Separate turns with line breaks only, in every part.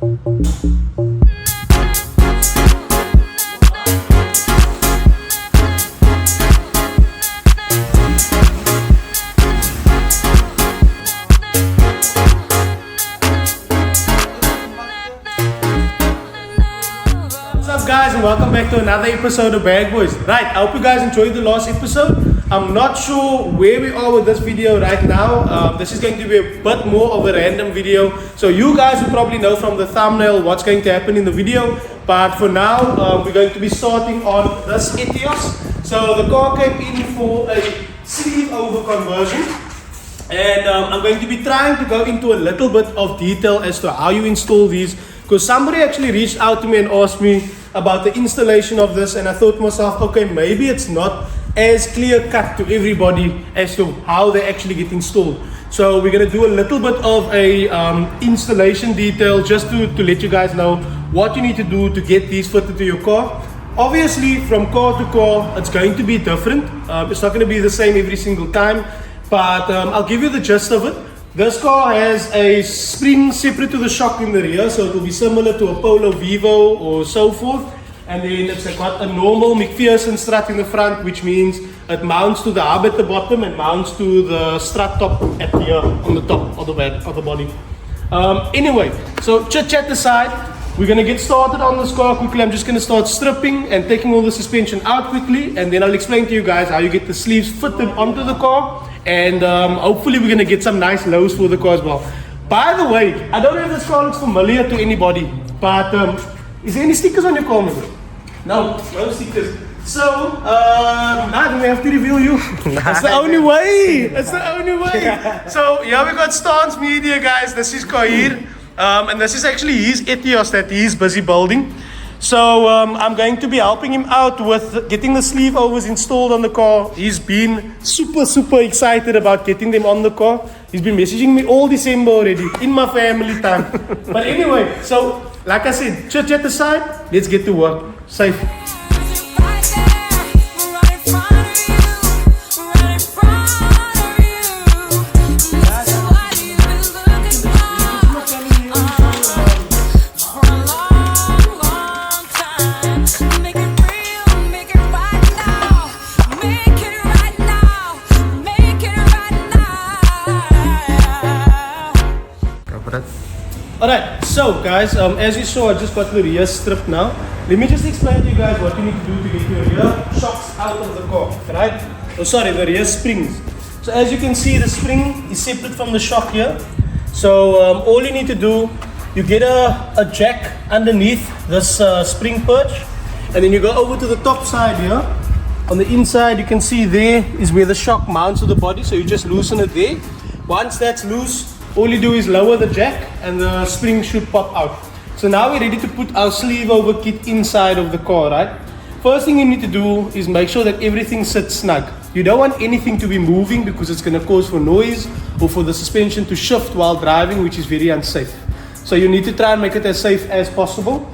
Guys, and welcome back to another episode of Bag Boys. Right, I hope you guys enjoyed the last episode. I'm not sure where we are with this video right now. This is going to be a bit more of a random video, so you guys will probably know from the thumbnail what's going to happen in the video. But for now, we're going to be starting on this Etios. So the car came in for a sleeve over conversion, and I'm going to be trying to go into a little bit of detail as to how you install these, because somebody actually reached out to me and asked me about the installation of this, and I thought to myself, okay, maybe it's not as clear cut to everybody as to how they actually get installed. So we're going to do a little bit of a installation detail just to let you guys know what you need to do to get these fitted to your car. Obviously, from car to car, it's going to be different. It's not going to be the same every single time, but I'll give you the gist of it. This car has a spring separate to the shock in the rear, so it will be similar to a Polo Vivo or so forth. And then it's got a normal McPherson strut in the front, which means it mounts to the hub at the bottom and mounts to the strut top at here on the top of the back of the body. Anyway, so chit chat aside, we're going to get started on this car quickly. I'm just going to start stripping and taking all the suspension out quickly, and then I'll explain to you guys how you get the sleeves fitted onto the car. And hopefully we're going to get some nice lows for the car as well. By the way, I don't know if this car looks familiar to anybody, but is there any stickers on your car, maybe? No stickers. So, now we have to reveal you. That's the only way. That's the only way. So, yeah, we got Stance Media, guys. This is Kahir. And this is actually his Etios that he's busy building. So I'm going to be helping him out with getting the sleeve overs installed on the car. He's been super excited about getting them on the car. He's been messaging me all December already, in my family time. But anyway, so like I said, chit chat aside, let's get to work. Safe. Alright, so guys, as you saw, I just got the rear stripped now. Let me just explain to you guys what you need to do to get your rear shocks out of the car, right? Oh sorry, the rear springs. So as you can see, the spring is separate from the shock here. So all you need to do, you get a jack underneath this spring perch, and then you go over to the top side here. On the inside, you can see there is where the shock mounts to the body, so you just loosen it there. Once that's loose, all you do is lower the jack and the spring should pop out. So now we're ready to put our sleeve over kit inside of the car, right? First thing you need to do is make sure that everything sits snug. You don't want anything to be moving because it's going to cause for noise or for the suspension to shift while driving, which is very unsafe. So you need to try and make it as safe as possible.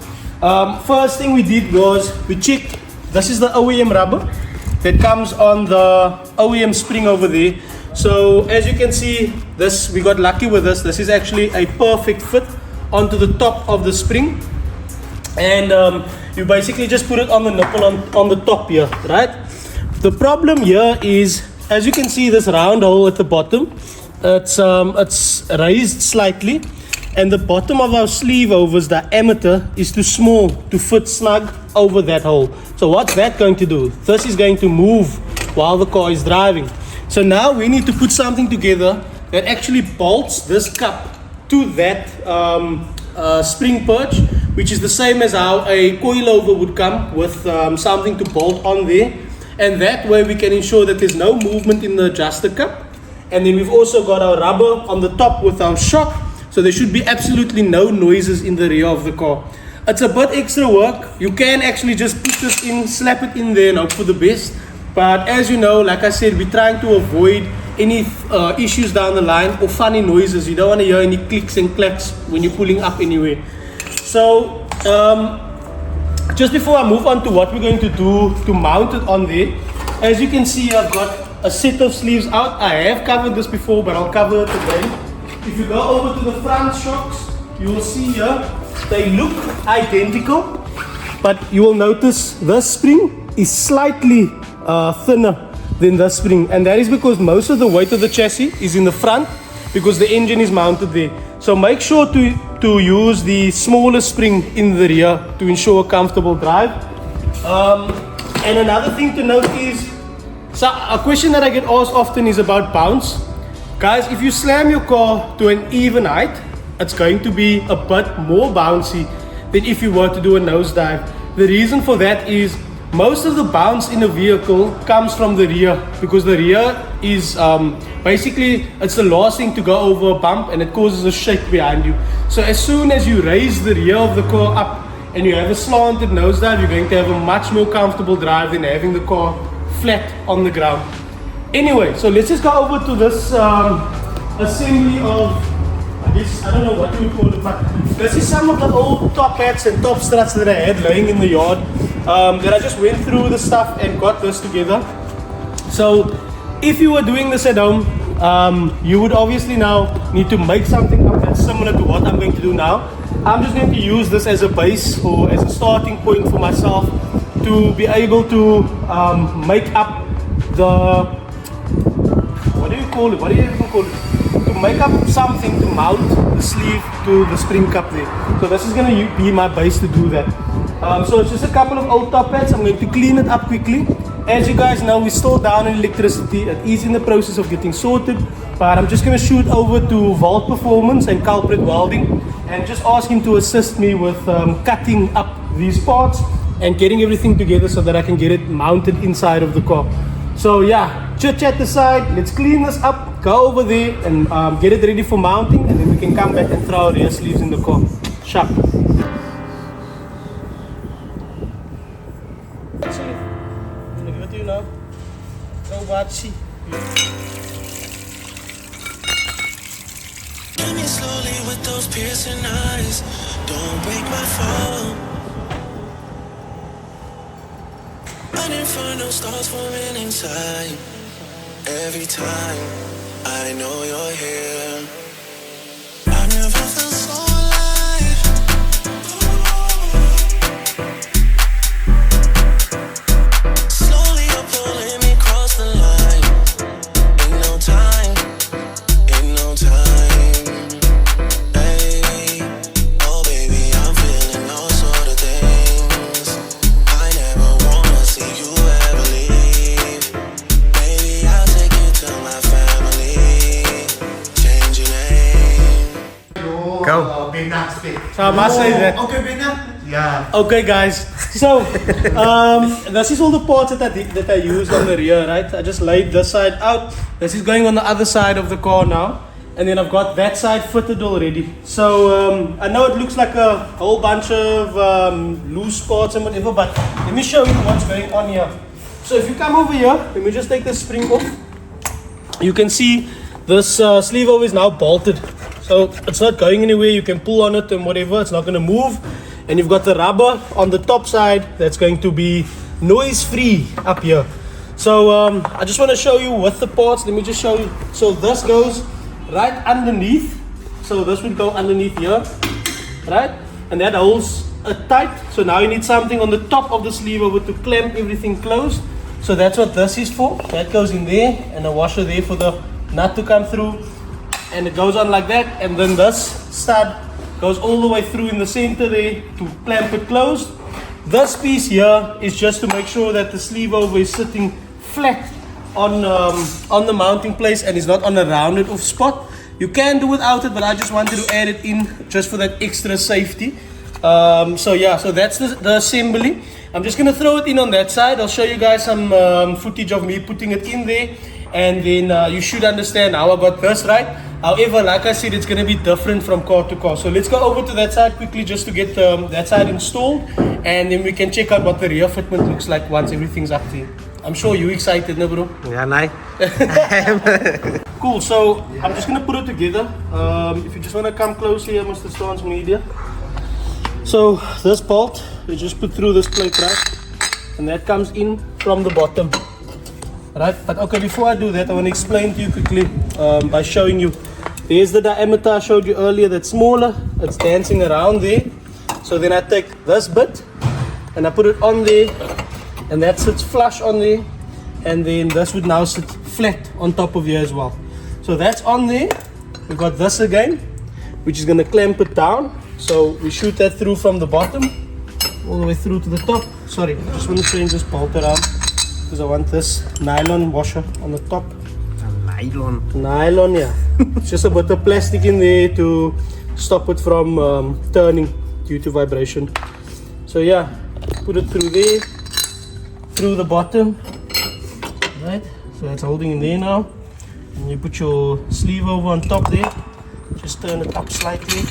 First thing we did was we checked, this is the OEM rubber that comes on the OEM spring over there. So as you can see, this, we got lucky with this. This is actually a perfect fit onto the top of the spring. And you basically just put it on the nipple on the top here, right? The problem here is, as you can see, this round hole at the bottom, it's raised slightly. And the bottom of our sleeve over's diameter is too small to fit snug over that hole. So what's that going to do? This is going to move while the car is driving. So now we need to put something together that actually bolts this cup to that spring perch, which is the same as how a coilover would come with something to bolt on there. And that way we can ensure that there's no movement in the adjuster cup. And then we've also got our rubber on the top with our shock, so there should be absolutely no noises in the rear of the car. It's a bit extra work. You can actually just put this in, slap it in there and hope for the best. But as you know, like I said, we're trying to avoid any issues down the line or funny noises. You don't want to hear any clicks and clacks when you're pulling up anywhere. So just before I move on to what we're going to do to mount it on there, as you can see, I've got a set of sleeves out. I have covered this before, but I'll cover it again. If you go over to the front shocks, you will see here, they look identical, but you will notice this spring is slightly thinner than this spring, and that is because most of the weight of the chassis is in the front because the engine is mounted there. So make sure to use the smaller spring in the rear to ensure a comfortable drive. And another thing to note is, so a question that I get asked often is about bounce. Guys, if you slam your car to an even height, it's going to be a bit more bouncy than if you were to do a nosedive. The reason for that is most of the bounce in a vehicle comes from the rear, because the rear is basically, it's the last thing to go over a bump and it causes a shake behind you. So as soon as you raise the rear of the car up and you have a slanted nosedive, you're going to have a much more comfortable drive than having the car flat on the ground. Anyway, so let's just go over to this assembly of, I don't know what you would call it, but this is some of the old top hats and top struts that I had laying in the yard, that I just went through the stuff and got this together. So if you were doing this at home, you would obviously now need to make something up that's similar to what I'm going to do now. I'm just going to use this as a base or as a starting point for myself to be able to make up the, what do you call it? What do you even call it? To make up something to mount the sleeve to the spring cup there. So this is going to be my base to do that. So it's just a couple of old top hats. I'm going to clean it up quickly. As you guys know, we're still down in electricity. It is in the process of getting sorted. But I'm just going to shoot over to Vault Performance and Culprit Welding and just ask him to assist me with cutting up these parts and getting everything together so that I can get it mounted inside of the car. So yeah, chit chat aside, let's clean this up, go over there and get it ready for mounting, and then we can come back and throw our rear sleeves in the car. Sharp. Actually, I'm gonna give it to you now. Go watch.
Kill me slowly with those piercing eyes. Don't break my fall. An inferno starts forming inside. Every time I know you're here, I never felt so alive. Slowly you're pulling me across the line. Ain't no time, ain't no time. Hey, oh baby, I'm feeling all sort of things. I never wanna see you ever leave. Maybe I'll take you to my family. Change your name.
Go.
So I must say that.
Okay, Bena. Yeah.
Okay guys, so this is all the parts that I used on the rear, right? I just laid this side out. This is going on the other side of the car now. And then I've got that side fitted already. So I know it looks like a whole bunch of loose parts and whatever, but let me show you what's going on here. So if you come over here, let me just take the spring off. You can see this sleeve over is now bolted. So it's not going anywhere. You can pull on it and whatever, it's not going to move. And you've got the rubber on the top side that's going to be noise free up here. So I just want to show you with the parts. Let me just show you. So this goes right underneath. So this would go underneath here, right? And that holds it tight. So now you need something on the top of the sleeve over to clamp everything closed. So that's what this is for. That goes in there, and a washer there for the nut to come through. And it goes on like that, and then this stud goes all the way through in the center there to clamp it closed. This piece here is just to make sure that the sleeve over is sitting flat on the mounting place and is not on a rounded off spot. You can do without it, but I just wanted to add it in just for that extra safety. So yeah, so that's the assembly. I'm just gonna throw it in on that side. I'll show you guys some footage of me putting it in there, and then you should understand how I got this right. However, like I said, it's going to be different from car to car. So let's go over to that side quickly just to get that side installed, and then we can check out what the rear fitment looks like once everything's up there. I'm sure you're excited, no bro?
Yeah, nice.
Cool, so I'm just going to put it together. If you just want to come closely here, Mr. Stans Media. So this bolt, you just put through this plate, right? And that comes in from the bottom. Right, but okay, before I do that, I want to explain to you quickly by showing you There's the diameter I showed you earlier, that's smaller. It's dancing around there. So then I take this bit and I put it on there, and that sits flush on there, and then this would now sit flat on top of here as well. So that's on there. We've got this again, which is going to clamp it down. So we shoot that through from the bottom all the way through to the top. Sorry, I just want to change this bolt around because I want this nylon washer on the top. Nylon, yeah. It's just a bit of plastic in there to stop it from turning due to vibration. So yeah, put it through there, through the bottom, right? So it's holding in there now. And you put your sleeve over on top there. Just turn it up slightly.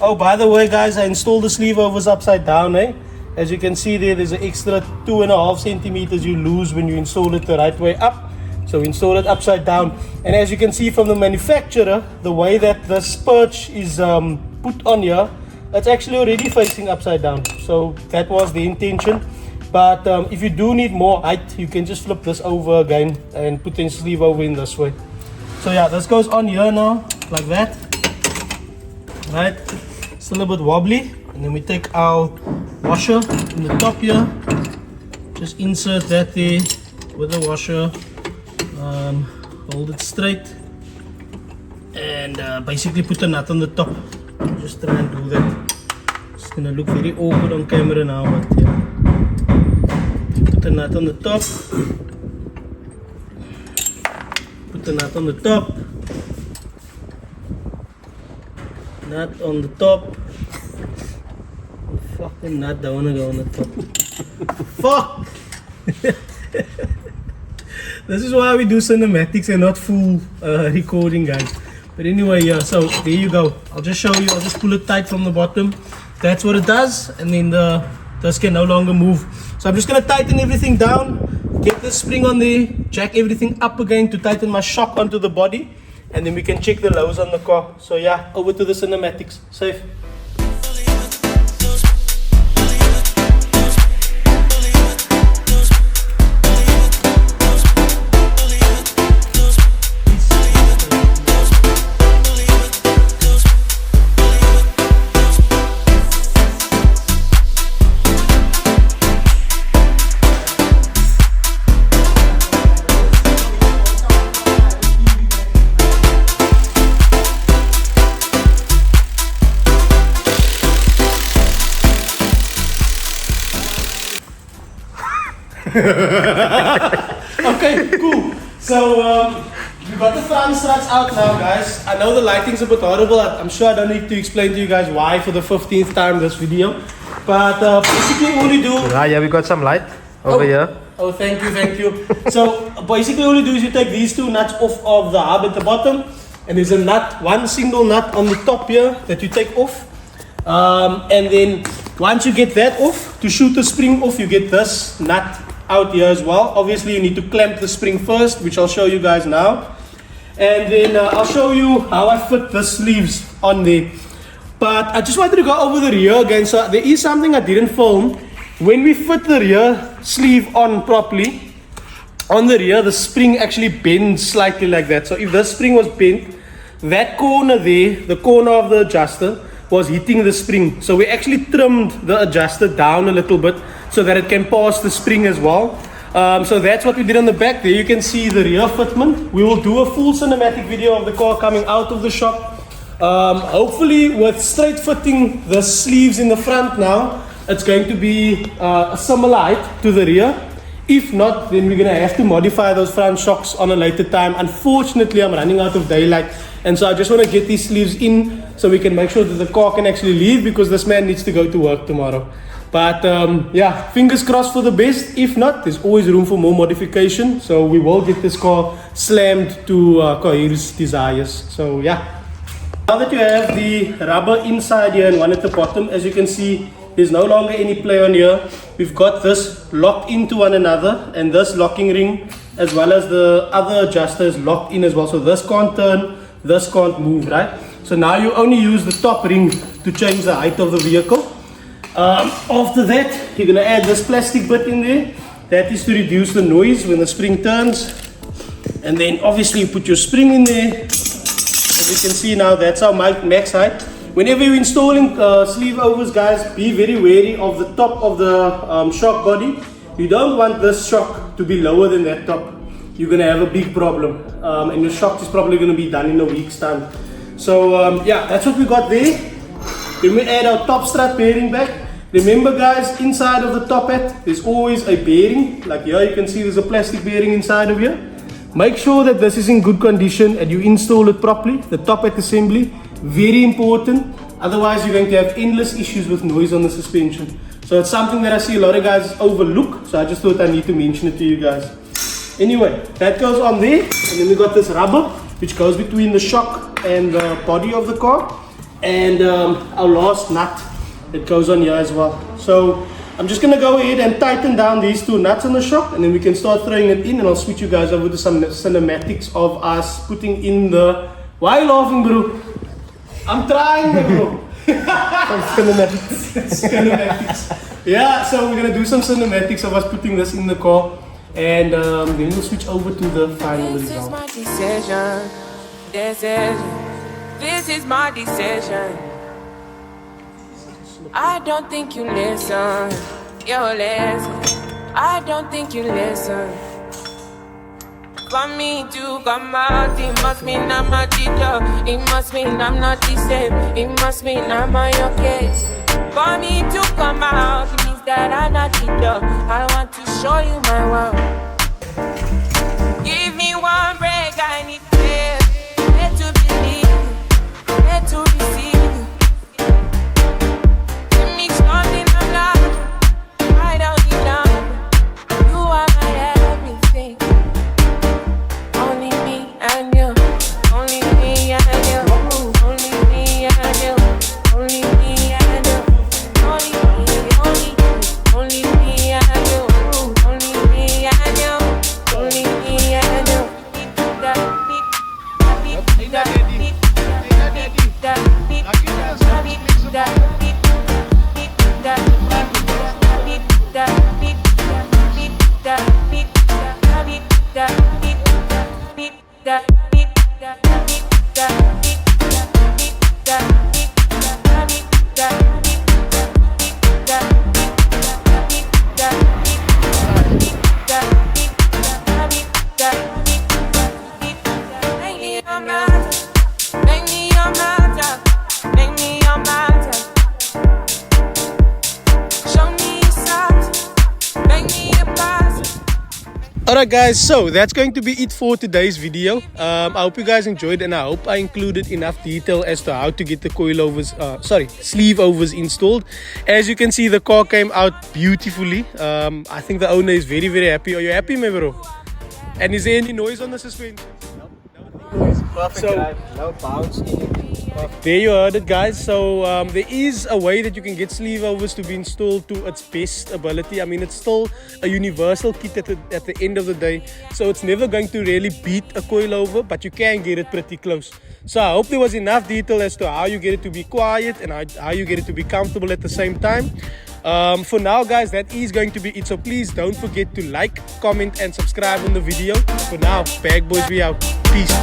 Oh, by the way, guys, I installed the sleeve overs upside down, eh? As you can see there, there's an extra 2.5 centimeters you lose when you install it the right way up. So we install it upside down. And as you can see from the manufacturer, the way that this perch is put on here, it's actually already facing upside down. So that was the intention. But if you do need more height, you can just flip this over again and put the sleeve over in this way. So yeah, this goes on here now, like that. Right, still a bit wobbly. And then we take our washer in the top here. Just insert that there with the washer. Hold it straight. And basically put the nut on the top. Just try and do that. It's gonna look very awkward on camera now, but yeah. Put the nut on the top. Put the nut on the top. Nut on the top. Oh, fucking nut, don't wanna go on the top. Fuck! This is why we do cinematics and not full recording, guys. But anyway, yeah, so there you go. I'll just show you. I'll just pull it tight from the bottom. That's what it does, and then this can no longer move. So I'm just gonna tighten everything down, get the spring on there, jack everything up again to tighten my shock onto the body, and then we can check the lows on the car. So yeah, over to the cinematics. Safe. Okay, cool. So we got the front struts out now, guys. I know the lighting's a bit horrible. I'm sure I don't need to explain to you guys why for the 15th time this video. But basically all you do...
Yeah, we got some light over here.
Oh, thank you, thank you. So basically all you do is you take these two nuts off of the hub at the bottom. And there's a nut, one single nut on the top here that you take off. And then once you get that off, to shoot the spring off, you get this nut out here as well. Obviously you need to clamp the spring first, which I'll show you guys now, and then I'll show you how I fit the sleeves on there. But I just wanted to go over the rear again. So there is something I didn't film. When we fit the rear sleeve on properly, on the rear the spring actually bends slightly like that. So if the spring was bent, that corner there, the corner of the adjuster, was hitting the spring. So we actually trimmed the adjuster down a little bit so that it can pass the spring as well. So that's what we did on the back. There you can see the rear fitment. We will do a full cinematic video of the car coming out of the shop. Hopefully with straight fitting the sleeves in the front now, it's going to be a similar height to the rear. If not, then we're gonna have to modify those front shocks on a later time. Unfortunately, I'm running out of daylight, and so I just want to get these sleeves in so we can make sure that the car can actually leave, because this man needs to go to work tomorrow. But yeah, fingers crossed for the best. If not, there's always room for more modification, so we will get this car slammed to Kahir's desires. So yeah, now that you have the rubber inside here and one at the bottom, as you can see, there's no longer any play on here. We've got this locked into one another, and this locking ring as well as the other adjuster is locked in as well. So this can't turn, this can't move, right? So now you only use the top ring to change the height of the vehicle. After that, you're gonna add this plastic bit in there. That is to reduce the noise when the spring turns. And then obviously you put your spring in there. As you can see now, that's our max height. Whenever you're installing sleeve overs, guys, be very wary of the top of the shock body. You don't want this shock to be lower than that top. You're going to have a big problem. And your shock is probably going to be done in a week's time. So yeah, that's what we got there. Then we add our top strut bearing back. Remember guys, inside of the top hat, there's always a bearing. Like here you can see there's a plastic bearing inside of here. Make sure that this is in good condition and you install it properly. The top hat assembly, very important. Otherwise you're going to have endless issues with noise on the suspension. So it's something that I see a lot of guys overlook. So I just thought I need to mention it to you guys. Anyway, that goes on there. And then we got this rubber, which goes between the shock and the body of the car. And our last nut that goes on here as well. So I'm just going to go ahead and tighten down these two nuts on the shock, and then we can start throwing it in, and I'll switch you guys over to some cinematics of us putting in the... Why are you laughing, bro? I'm trying, bro. Cinematics. Yeah, so we're going to do some cinematics of us putting this in the car, and then we'll switch over to the final
This is
result.
my decision. This is my decision. I don't think you listen. You listen. I don't think you listen. For me to come out, it must mean I'm a teacher. It must mean I'm not the same. It must mean I'm on your case. For me to come out, it means that I'm not teacher. I want to show you my world. Give me one break, I need faith. Let to believe, let to receive. Give me something I'm not. I don't need love. You are my everything. Only me and you. Only me and you. Only me and you. Only me and you. Only me, only me and you. Only me and you. Only me and you.
Alright guys, so that's going to be it for today's video. I hope you guys enjoyed, and I hope I included enough detail as to how to get the sleeve overs installed. As you can see, the car came out beautifully. I think the owner is very, very happy. Are you happy, my bro? And is there any noise on the suspension?
Perfect
So-
drive, no bounce in it.
There you heard it, guys. So there is a way that you can get sleeve overs to be installed to its best ability. I mean, it's still a universal kit at the end of the day, so it's never going to really beat a coilover, but you can get it pretty close. So I hope there was enough detail as to how you get it to be quiet and how you get it to be comfortable at the same time. For now, guys, that is going to be it. So please don't forget to like, comment and subscribe on the video. For now, Bag Boys, we out. Peace.